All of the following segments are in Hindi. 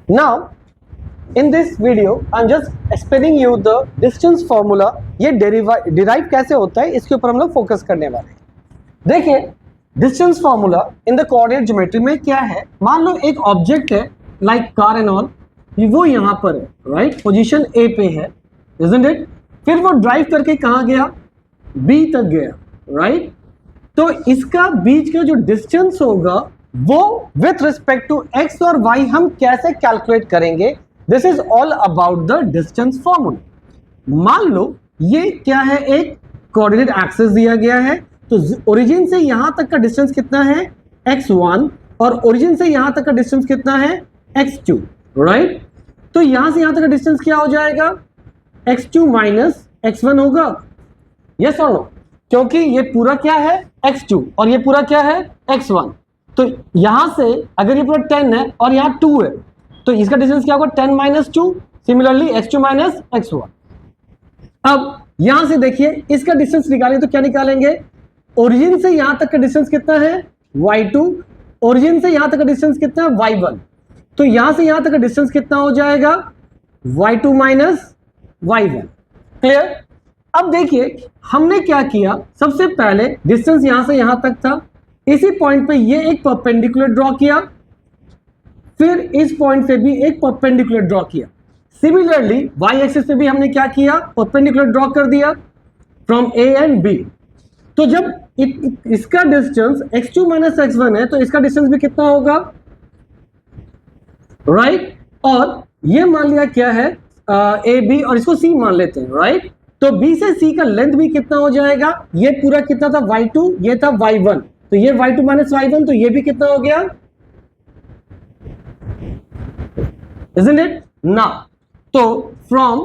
Now in this video I am just explaining you the distance formula. ये डिराइव कैसे होता है इसके ऊपर हम लोग फोकस करने वाले हैं। देखिए distance formula in the coordinate geometry में क्या है। मान लो एक ऑब्जेक्ट है लाइक कार एंड ऑल, वो यहाँ पर है, राइट, पोजीशन ए पे है, इजंट इट। फिर वो ड्राइव करके कहाँ गया, बी तक गया, राइट। तो इसका बीच का जो डिस्टेंस होगा वो विथ रिस्पेक्ट टू एक्स और वाई हम कैसे कैलकुलेट करेंगे, this is all about the distance formula. मान लो ये क्या है, एक कोऑर्डिनेट एक्सिस दिया गया है, तो ओरिजिन से यहां तक का डिस्टेंस कितना है x1 और ओरिजिन से यहां तक का डिस्टेंस कितना है x2, राइट। तो यहां से यहां तक का डिस्टेंस क्या हो जाएगा, x2 माइनस x1 होगा, यस और नो, क्योंकि ये पूरा क्या है x2 और ये पूरा क्या है x1। तो यहां से अगर ये पूरा 10 है और यहां 2 है तो इसका डिस्टेंस क्या होगा 10 minus 2, similarly x2 minus x1। अब यहां से देखिए इसका डिस्टेंस निकालें तो क्या निकालेंगे, ओरिजिन से यहां तक का डिस्टेंस कितना है y2, ओरिजिन से यहां तक का डिस्टेंस कितना है y1, तो यहां से यहां तक का डिस्टेंस कितना हो जाएगा y2 माइनस y1। क्लियर। अब देखिए हमने क्या किया, सबसे पहले डिस्टेंस यहां से यहां तक था, इसी पॉइंट पे ये एक परपेंडिकुलर ड्रॉ किया, फिर इस पॉइंट से भी एक परपेंडिकुलर ड्रॉ किया। सिमिलरली वाई एक्सिस पे भी हमने क्या किया, परपेंडिकुलर ड्रॉ कर दिया फ्रॉम ए एंड बी। तो जब इसका डिस्टेंस x2 माइनस x1 है तो इसका डिस्टेंस भी कितना होगा, राइट। और ये मान लिया क्या है ए बी और इसको सी मान लेते हैं, राइट। तो बी से सी का लेंथ भी कितना हो जाएगा, ये पूरा कितना था y2, ये था y1, तो ये y2 माइनस y1, तो ये भी कितना हो गया, isn't it? Now, तो फ्रॉम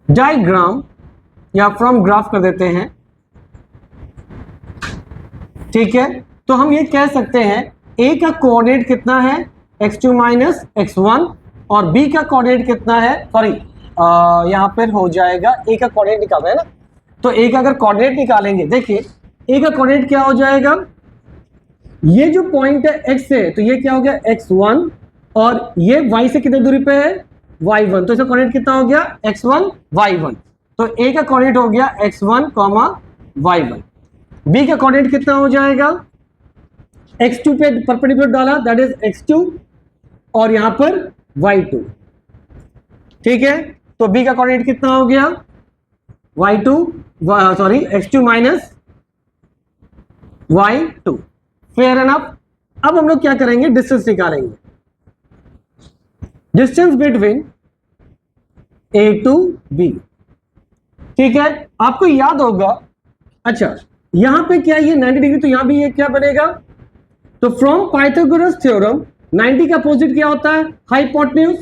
डायग्राम या फ्रॉम ग्राफ कर देते हैं, ठीक है। तो हम ये कह सकते हैं ए का कोऑर्डिनेट कितना है x2 माइनस x1 और बी का कोऑर्डिनेट कितना है, सॉरी यहां पर हो जाएगा ए का कोऑर्डिनेट निकालना है ना, तो ए का अगर कोऑर्डिनेट निकालेंगे, देखिए ए का कोऑर्डिनेट क्या हो जाएगा, ये जो पॉइंट है x से, तो ये क्या हो गया x1 और ये y से कितने दूरी पे है y1, तो इसका कोऑर्डिनेट कितना हो गया x1 y1। तो a का कोऑर्डिनेट हो गया x1, y1। b का कोऑर्डिनेट कितना हो जाएगा, x2 पे परपेंडिकुलर डाला, दैट इज x2 और यहां पर y2, ठीक है। तो b का कोऑर्डिनेट कितना हो गया y2, sorry x2 minus y2, fair enough. अब हम लोग क्या करेंगे, डिस्टेंस निकालेंगे, distance between A to B, ठीक है। आपको याद होगा, अच्छा यहां पे क्या ये 90 डिग्री, तो यहां भी ये क्या बनेगा, तो फ्रॉम पाइथागोरस थ्योरम 90 का अपोजिट क्या होता है हाइपोटेन्यूज,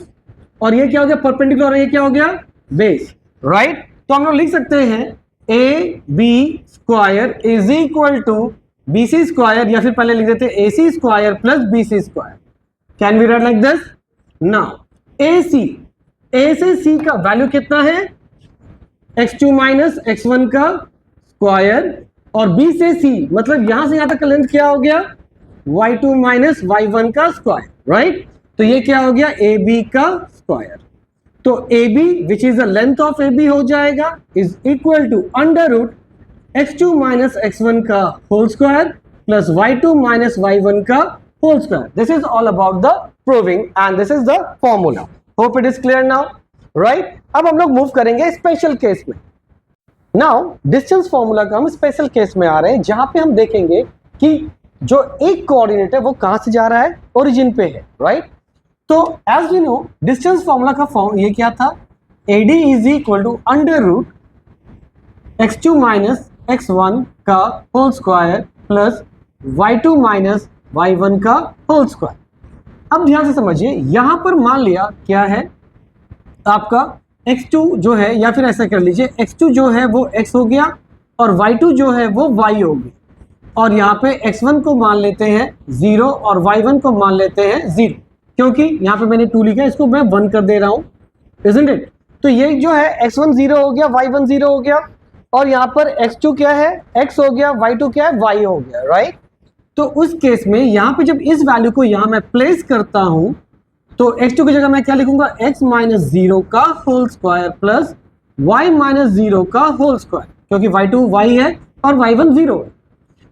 और ये क्या हो गया परपेंडिकुलर और ये क्या हो गया बेस, राइट। तो हम लोग लिख सकते हैं A B square is equal to B C square, या फिर पहले लिख देते हैं A C square plus B C square. Can we write like this. Now A C, A से सी का वैल्यू कितना है x2 माइनस x1 का स्क्वायर, और b से c मतलब यहां से यहां तक का लेंथ क्या हो गया y2 माइनस y1 का स्क्वायर, राइट। तो ये क्या हो गया ab का स्क्वायर। तो ab which is the length of ab हो जाएगा is equal to under root x2 minus x1 का whole square plus y2 minus y1 का whole square. This is all about the proving and this is the formula. Hope it is clear now, right. अब हम लोग मूव करेंगे स्पेशल केस में। नाउ डिस्टेंस फॉर्मूला का हम स्पेशल केस में आ रहे हैं, जहां पे हम देखेंगे कि जो एक कोऑर्डिनेट है वो कहां से जा रहा है, ओरिजिन पे है, राइट। तो as you know distance formula का फॉर्म ये क्या था, AD is equal to under root x2 minus x1 का whole square plus y2 minus y1 का होल स्क्वायर। अब ध्यान से समझिए, यहां पर मान लिया क्या है आपका x2 जो है, या फिर ऐसा कर लीजिए x2 जो है वो x हो गया और y2 जो है वो y हो गई, और यहाँ पे x1 को मान लेते हैं 0 और y1 को मान लेते हैं 0, क्योंकि यहाँ पे मैंने 2 लिखा है, इसको मैं 1 कर दे रहा हूँ, isn't it? तो ये जो है x1 0 हो गया, y1 0 हो गया, और यहाँ पर x2 क्या है x हो गया, y2 क्या है y हो गया, राइट। तो उस केस में यहां पे जब इस वैल्यू को यहां मैं प्लेस करता हूं तो x2 की जगह मैं क्या लिखूंगा, x माइनस 0 का whole square plus y minus 0 का होल स्क्वायर, क्योंकि y2 y है और y1 0 है।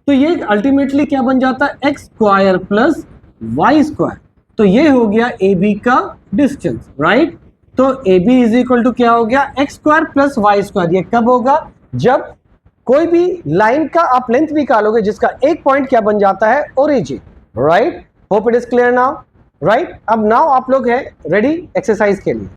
तो ये अल्टीमेटली क्या बन जाता है, x square plus y square. तो ये हो गया ए बी का डिस्टेंस, राइट। तो A B is equal to क्या हो गया, x square plus y square. ये कब होगा, जब कोई भी लाइन का आप लेंथ निकालोगे जिसका एक पॉइंट क्या बन जाता है, origin, right. Hope it is clear now, right. अब नाउ आप लोग हैं रेडी एक्सरसाइज के लिए।